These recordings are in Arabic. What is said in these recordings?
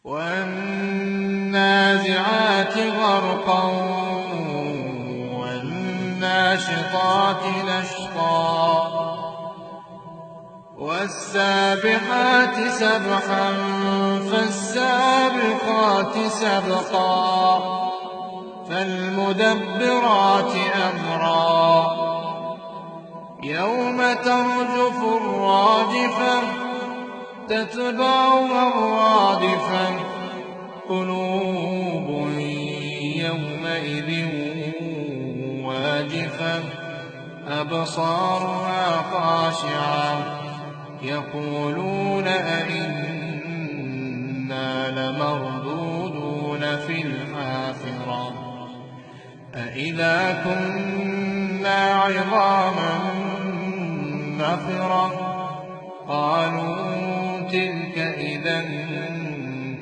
والنازعات غرقا والناشطات نشطا والسابحات سبحا فالسابقات سبقا فالمدبرات أمرا يوم ترجف الراجفة تتبعها الرادفة قلوب يومئذ واجفة أبصارها خاشعة يقولون أئنا لمردودون في الحافرة أئذا كنا عظاما نخرة قالوا تلك إذا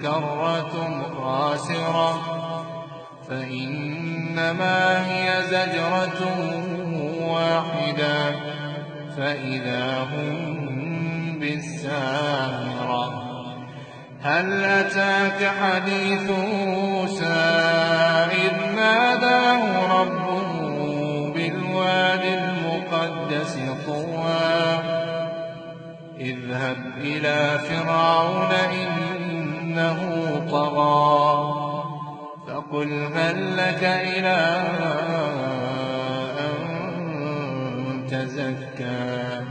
كرة خاسرة فإنما هي زجرة واحدة فإذا هم بالساهرة هل أتاك حديث موسى إذ ناداه ربه بالوادي المقدس طوى اذهب إلى فرعون إنه طغى فقل هل لك إلى أن تزكى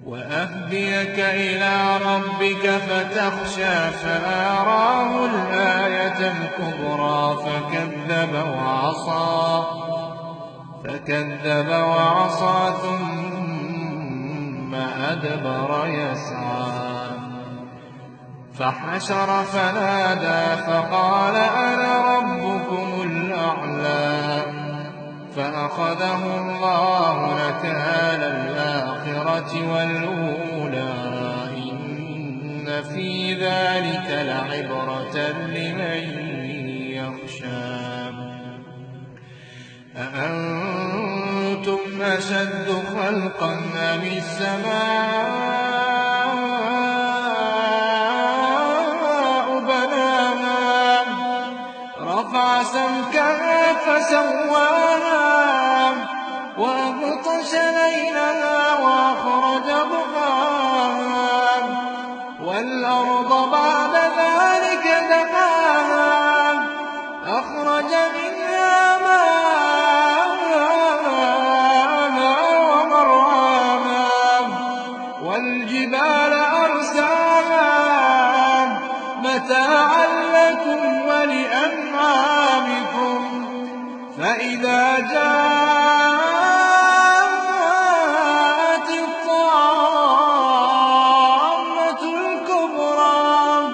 وأهديك إلى ربك فتخشى فأراه الآية الكبرى فكذب وعصى ثم أدبر يسعى فحشر فنادى فقال أنا ربكم الأعلى فأخذه الله نكال الآخرة والأولى إن في ذلك لعبرة لمن يخشى أأنتم أشد خلقا أم السماء بناها رفع سمكها فسواها وأغطش ليلها وأخرج ضحاها والأرض بعد ذلك دحاها أخرج منها ماءها ومرعاها والجبال أرساها متاعا لكم ولأنعامكم فإذا جاءت الطامة الكبرى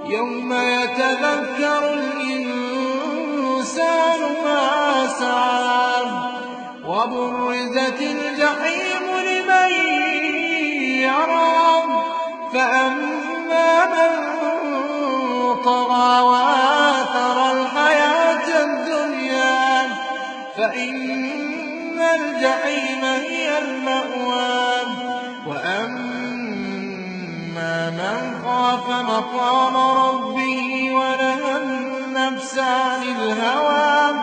يوم يتذكر الإنسان ما سعى وبرزت الجحيم لمن يرى فأما من طغى وآثر الحياة الدنيا فإن الجحيم هي المأوى وأما من خاف مقام ربه ونهى النفس عن الهوى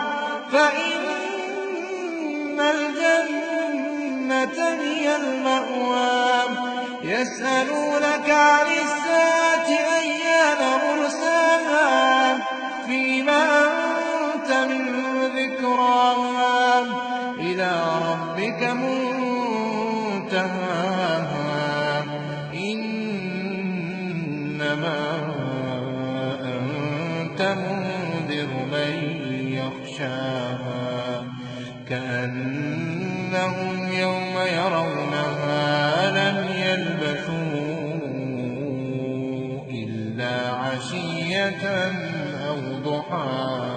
فإن الجنة هي المأوى يسألونك عن الساعة أيان مرساها فيما أنت من ذكراها إلى ربك منتهاها إنما أنت منذر من يخشاها كأنهم يوم يرونها لم يلبثوا إلا عشية أو ضحاها.